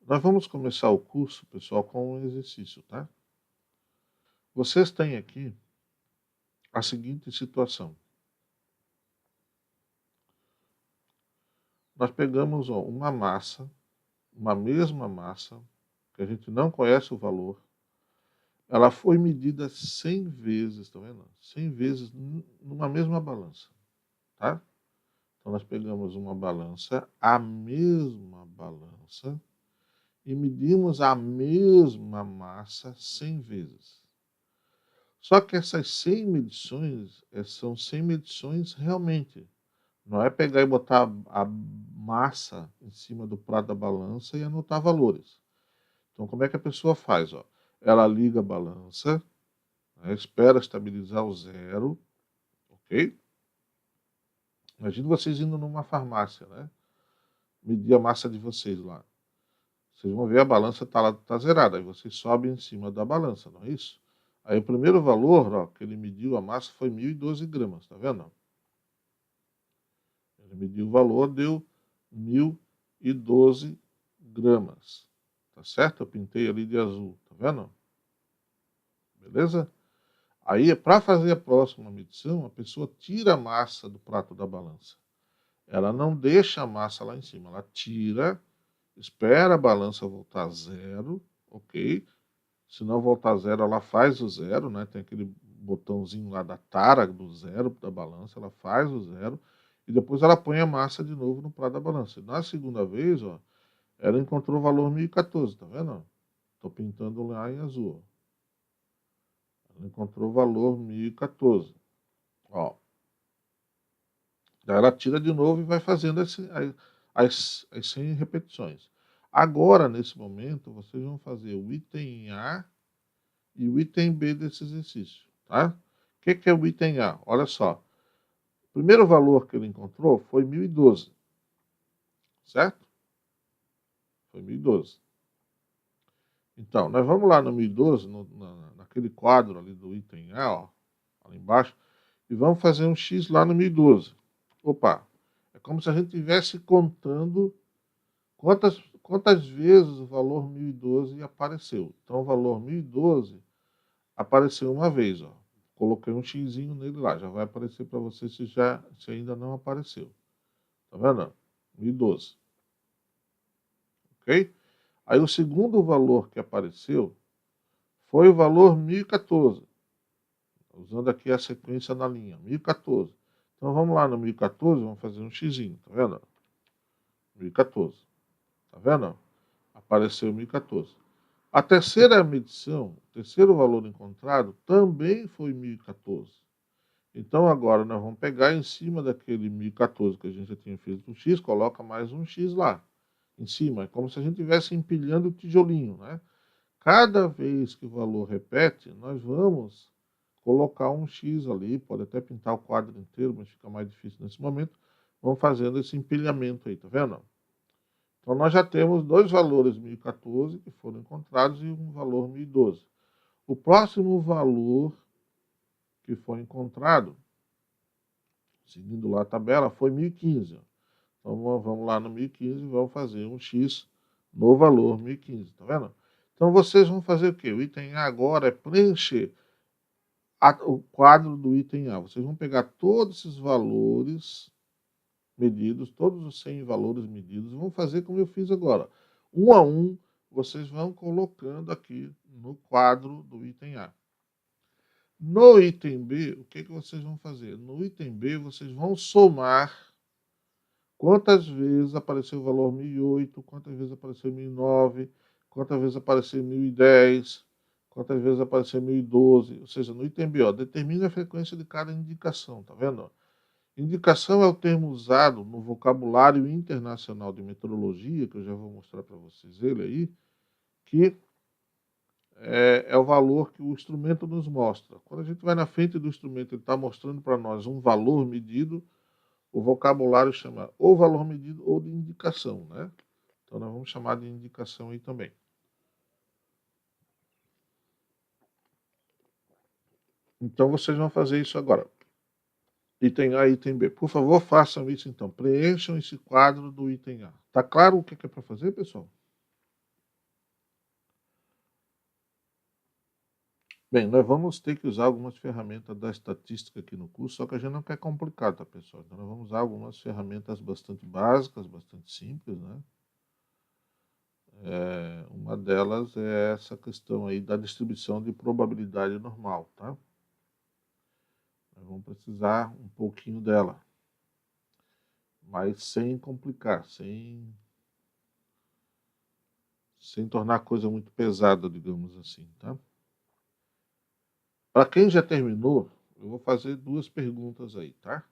Nós vamos começar o curso, pessoal, com um exercício, tá? Vocês têm aqui a seguinte situação. Nós pegamos uma massa, uma mesma massa, que a gente não conhece o valor, ela foi medida 100 vezes, tá vendo? 100 vezes numa mesma balança, tá? Então nós pegamos uma balança, a mesma balança, e medimos a mesma massa 100 vezes. Só que essas 100 medições são 100 medições realmente. Não é pegar e botar a massa em cima do prato da balança e anotar valores. Então, como é que a pessoa faz? Ó? Ela liga a balança, né, espera estabilizar o zero, ok? Imagina vocês indo numa farmácia, né? Medir a massa de vocês lá. Vocês vão ver a balança tá zerada. Aí vocês sobem em cima da balança, não é isso? Aí o primeiro valor, ó, que ele mediu a massa foi 1.012 gramas, tá vendo? Ele mediu o valor, deu 1.012 gramas. Tá certo? Eu pintei ali de azul, tá vendo? Beleza? Aí, para fazer a próxima medição, a pessoa tira a massa do prato da balança. Ela não deixa a massa lá em cima, ela tira, espera a balança voltar a zero, ok? Se não voltar a zero, ela faz o zero, né? Tem aquele botãozinho lá da tara do zero da balança, ela faz o zero e depois ela põe a massa de novo no prato da balança. Na segunda vez, ó, ela encontrou o valor 1.014, tá vendo? Estou pintando lá em azul. Ela encontrou o valor 1.014. Ó. Daí ela tira de novo e vai fazendo as 100 repetições. Agora, nesse momento, vocês vão fazer o item A e o item B desse exercício, tá? O que é o item A? Olha só. O primeiro valor que ele encontrou foi 1.012, certo? Foi 1.012. Então, nós vamos lá no 1.012, naquele quadro ali do item A, ó, ali embaixo, e vamos fazer um X lá no 1.012. Opa, é como se a gente estivesse contando quantas vezes o valor 1.012 apareceu. Então, o valor 1.012 apareceu uma vez, ó. Coloquei um xizinho nele lá, já vai aparecer para você se ainda não apareceu. Tá vendo? 1.012. Ok? Aí o segundo valor que apareceu foi o valor 1.014. Usando aqui a sequência na linha, 1.014. Então vamos lá no 1.014, vamos fazer um xizinho, tá vendo? 1.014. Tá vendo? Apareceu 1.014. A terceira medição, o terceiro valor encontrado, também foi 1.014. Então agora nós vamos pegar em cima daquele 1.014 que a gente já tinha feito um X, coloca mais um X lá, em cima. É como se a gente estivesse empilhando o tijolinho, né? Cada vez que o valor repete, nós vamos colocar um X ali, pode até pintar o quadro inteiro, mas fica mais difícil nesse momento. Vamos fazendo esse empilhamento aí, tá vendo? Então nós já temos dois valores 1.014 que foram encontrados e um valor 1.012. O próximo valor que foi encontrado, seguindo lá a tabela, foi 1.015. Então vamos lá no 1.015 e vamos fazer um X no valor 1.015, tá vendo? Então vocês vão fazer o quê? O item A agora é preencher o quadro do item A. Vocês vão pegar todos esses valores medidos, todos os 100 valores medidos, e vão fazer como eu fiz agora. Um a um, vocês vão colocando aqui no quadro do item A. No item B, o que vocês vão fazer? No item B, vocês vão somar quantas vezes apareceu o valor 1.008, quantas vezes apareceu 1.009, quantas vezes apareceu 1.010, quantas vezes apareceu 1.012. Ou seja, no item B, ó, determine a frequência de cada indicação, tá vendo? Indicação é o termo usado no vocabulário internacional de meteorologia, que eu já vou mostrar para vocês ele aí, que é o valor que o instrumento nos mostra. Quando a gente vai na frente do instrumento, ele está mostrando para nós um valor medido, o vocabulário chama ou valor medido ou de indicação, né? Então nós vamos chamar de indicação aí também. Então vocês vão fazer isso agora. Item A e item B. Por favor, façam isso então. Preencham esse quadro do item A. Tá claro o que é para fazer, pessoal? Bem, nós vamos ter que usar algumas ferramentas da estatística aqui no curso, só que a gente não quer complicar, tá, pessoal? Então, nós vamos usar algumas ferramentas bastante básicas, bastante simples, né? Uma delas é essa questão aí da distribuição de probabilidade normal, tá? Nós vamos precisar um pouquinho dela, mas sem complicar, sem tornar a coisa muito pesada, digamos assim, tá? Para quem já terminou, eu vou fazer duas perguntas aí, tá?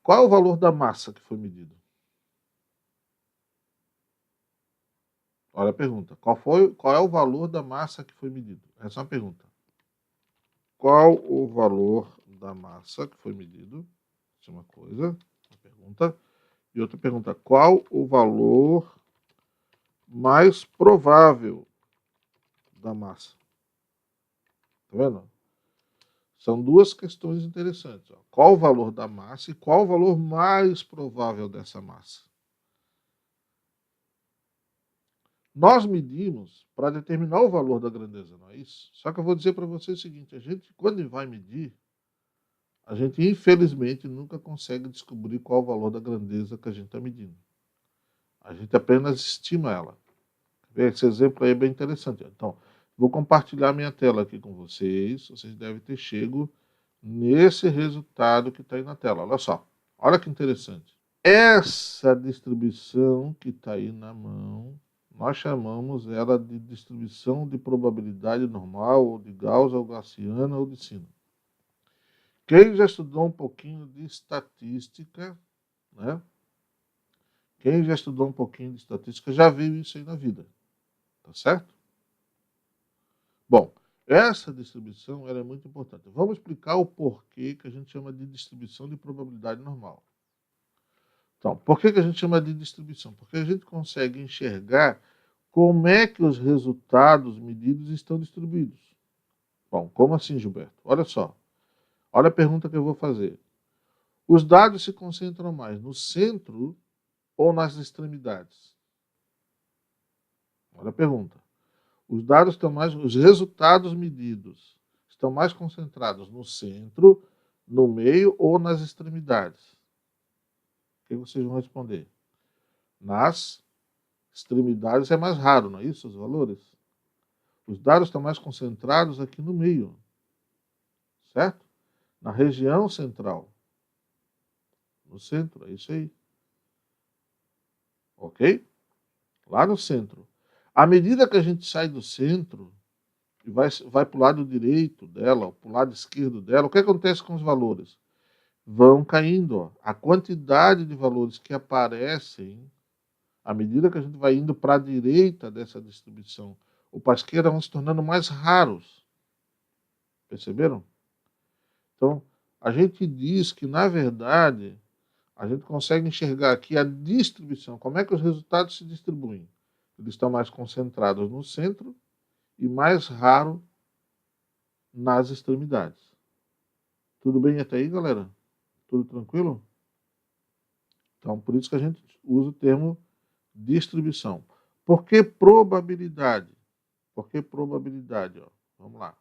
Qual é o valor da massa que foi medido? Olha a pergunta. Qual é o valor da massa que foi medido? Essa é uma pergunta. Qual o valor da massa que foi medido? Essa é uma coisa, uma pergunta. E outra pergunta, qual o valor mais provável da massa? Tá vendo? São duas questões interessantes. Ó. Qual o valor da massa e qual o valor mais provável dessa massa? Nós medimos para determinar o valor da grandeza, não é isso? Só que eu vou dizer para você o seguinte, a gente, quando vai medir, a gente infelizmente nunca consegue descobrir qual o valor da grandeza que a gente está medindo. A gente apenas estima ela. Esse exemplo aí é bem interessante. Então, vou compartilhar minha tela aqui com vocês. Vocês devem ter chego nesse resultado que está aí na tela. Olha só. Olha que interessante. Essa distribuição que está aí na mão, nós chamamos ela de distribuição de probabilidade normal, ou de Gauss, ou Gaussiana, ou de sino. Quem já estudou um pouquinho de estatística, né? Quem já estudou um pouquinho de estatística já viu isso aí na vida. Tá certo? Bom, essa distribuição ela é muito importante. Vamos explicar o porquê que a gente chama de distribuição de probabilidade normal. Então, por que a gente chama de distribuição? Porque a gente consegue enxergar como é que os resultados medidos estão distribuídos. Bom, como assim, Gilberto? Olha só. Olha a pergunta que eu vou fazer. Os dados se concentram mais no centro ou nas extremidades? Olha a pergunta. Os resultados medidos estão mais concentrados no centro, no meio ou nas extremidades? O que vocês vão responder? Nas extremidades é mais raro, não é isso, os valores? Os dados estão mais concentrados aqui no meio, certo? Na região central. No centro, é isso aí. Ok? Lá no centro. À medida que a gente sai do centro e vai para o lado direito dela, para o lado esquerdo dela, o que acontece com os valores? Vão caindo. Ó. A quantidade de valores que aparecem, à medida que a gente vai indo para a direita dessa distribuição, ou para a esquerda, vão se tornando mais raros. Perceberam? Então, a gente diz que, na verdade, a gente consegue enxergar aqui a distribuição. Como é que os resultados se distribuem? Eles estão mais concentrados no centro e mais raro nas extremidades. Tudo bem até aí, galera? Tudo tranquilo? Então, por isso que a gente usa o termo distribuição. Por que probabilidade? Por que probabilidade? Ó? Vamos lá.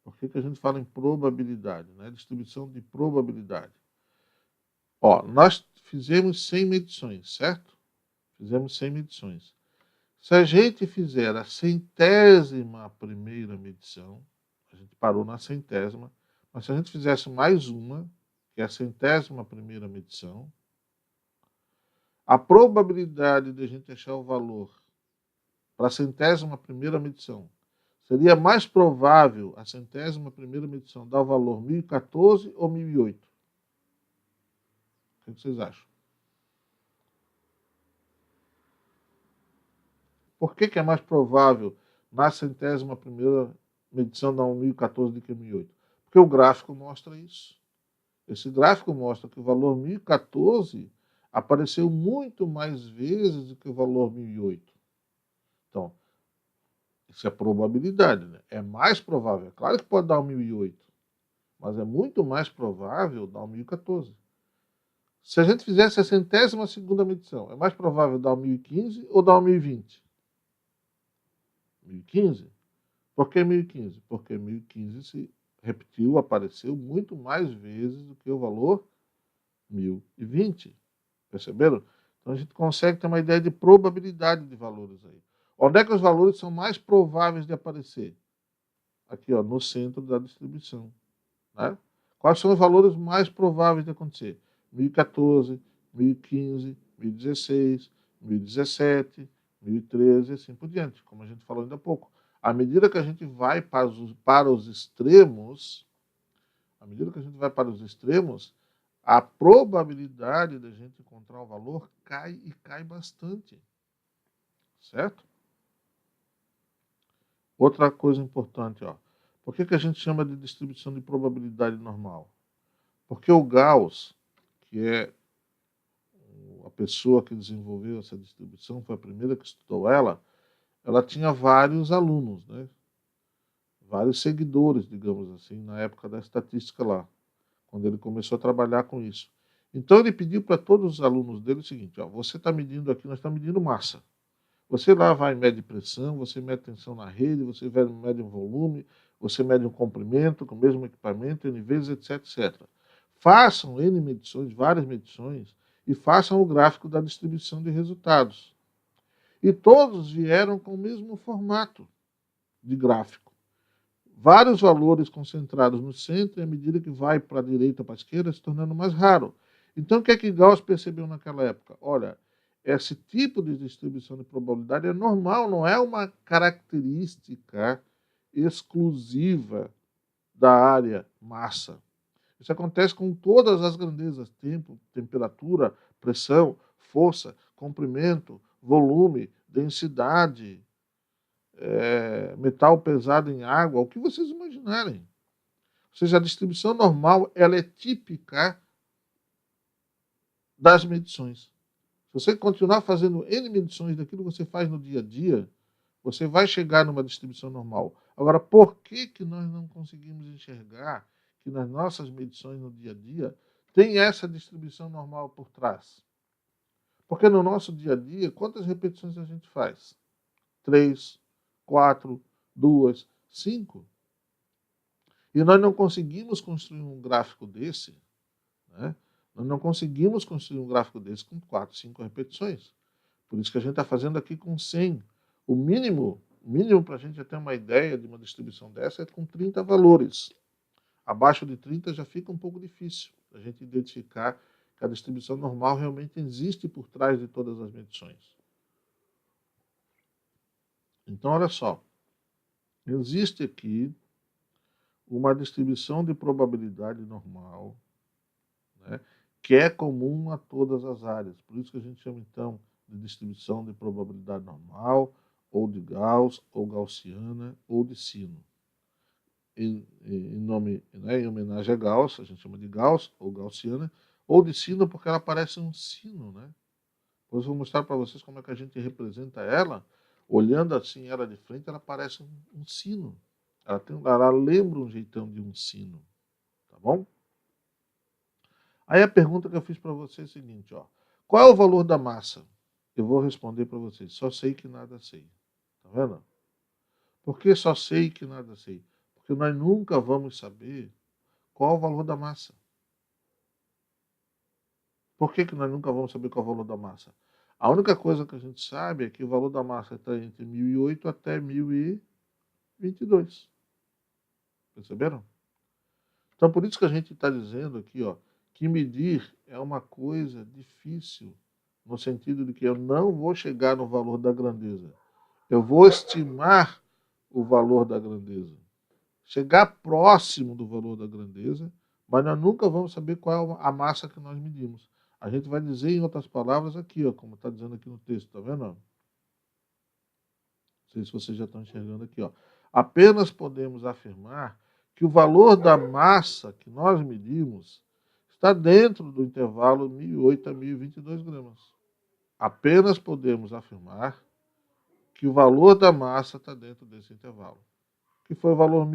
Por que a gente fala em probabilidade? Né? Distribuição de probabilidade. Ó, nós fizemos 100 medições, certo? Fizemos 100 medições. Se a gente fizer a 100ª medição, a gente parou na 100ª, mas se a gente fizesse mais uma, que é a 100ª medição, a probabilidade de a gente achar o valor para a 100ª medição seria mais provável a 100ª medição dar o valor 1014 ou 1008? O que vocês acham? Por que é mais provável na 100ª medição dar 1014 do que 1008? Porque o gráfico mostra isso. Esse gráfico mostra que o valor 1014 apareceu muito mais vezes do que o valor 1008. Então, isso é probabilidade, né? É mais provável. É claro que pode dar 1008, mas é muito mais provável dar 1014. Se a gente fizesse a 100ª medição, é mais provável dar 1015 ou dar 1020? 1015? Por que 1015? Porque 1015 se repetiu, apareceu muito mais vezes do que o valor 1020. Perceberam? Então a gente consegue ter uma ideia de probabilidade de valores aí. Onde é que os valores são mais prováveis de aparecer? Aqui, ó, no centro da distribuição. Né? Quais são os valores mais prováveis de acontecer? 1014, 1015, 1016, 1017, 1013 e assim por diante, como a gente falou ainda há pouco. À medida que a gente vai para os extremos, a probabilidade da gente encontrar o valor cai e cai bastante. Certo? Outra coisa importante, ó. Por que a gente chama de distribuição de probabilidade normal? Porque o Gauss, que é a pessoa que desenvolveu essa distribuição, foi a primeira que estudou ela tinha vários alunos, né? Vários seguidores, digamos assim, na época da estatística lá, quando ele começou a trabalhar com isso. Então ele pediu para todos os alunos dele o seguinte, ó, você está medindo aqui, nós estamos medindo massa. Você lá vai medir pressão, você mede tensão na rede, você mede um volume, você mede um comprimento com o mesmo equipamento, N vezes, etc, etc. Façam N medições, várias medições, e façam o gráfico da distribuição de resultados. E todos vieram com o mesmo formato de gráfico. Vários valores concentrados no centro, e à medida que vai para a direita, para a esquerda, se tornando mais raro. Então, o que é que Gauss percebeu naquela época? Olha, esse tipo de distribuição de probabilidade é normal, não é uma característica exclusiva da área massa. Isso acontece com todas as grandezas, tempo, temperatura, pressão, força, comprimento, volume, densidade, metal pesado em água, o que vocês imaginarem. Ou seja, a distribuição normal ela é típica das medições. Se você continuar fazendo N medições daquilo que você faz no dia a dia, você vai chegar numa distribuição normal. Agora, por que nós não conseguimos enxergar que nas nossas medições no dia a dia tem essa distribuição normal por trás? Porque no nosso dia a dia, quantas repetições a gente faz? 3, 4, 2, 5. E nós não conseguimos construir um gráfico desse, né? Nós não conseguimos construir um gráfico desse com 4, 5 repetições. Por isso que a gente está fazendo aqui com 100. O mínimo para a gente ter uma ideia de uma distribuição dessa é com 30 valores. Abaixo de 30 já fica um pouco difícil a gente identificar que a distribuição normal realmente existe por trás de todas as medições. Então, olha só. Existe aqui uma distribuição de probabilidade normal, né, que é comum a todas as áreas. Por isso que a gente chama, então, de distribuição de probabilidade normal, ou de Gauss, ou gaussiana, ou de sino. Em homenagem a Gauss, a gente chama de Gauss, ou gaussiana, ou de sino porque ela parece um sino, né? Depois eu vou mostrar para vocês como é que a gente representa ela. Olhando assim ela de frente, ela parece um sino. Ela lembra um jeitão de um sino, tá bom? Aí a pergunta que eu fiz para você é a seguinte, ó. Qual é o valor da massa? Eu vou responder para vocês. Só sei que nada sei. Tá vendo? Por que só sei que nada sei? Porque nós nunca vamos saber qual é o valor da massa. Por que nós nunca vamos saber qual é o valor da massa? A única coisa que a gente sabe é que o valor da massa está entre 1008 até 1022. Perceberam? Então, por isso que a gente está dizendo aqui, ó, que medir é uma coisa difícil, no sentido de que eu não vou chegar no valor da grandeza. Eu vou estimar o valor da grandeza. Chegar próximo do valor da grandeza, mas nós nunca vamos saber qual é a massa que nós medimos. A gente vai dizer, em outras palavras, aqui, ó, como está dizendo aqui no texto, tá vendo? Não sei se vocês já estão enxergando aqui, ó. Apenas podemos afirmar que o valor da massa que nós medimos está dentro do intervalo 1008 a 1022 gramas. Apenas podemos afirmar que o valor da massa está dentro desse intervalo. Que foi o valor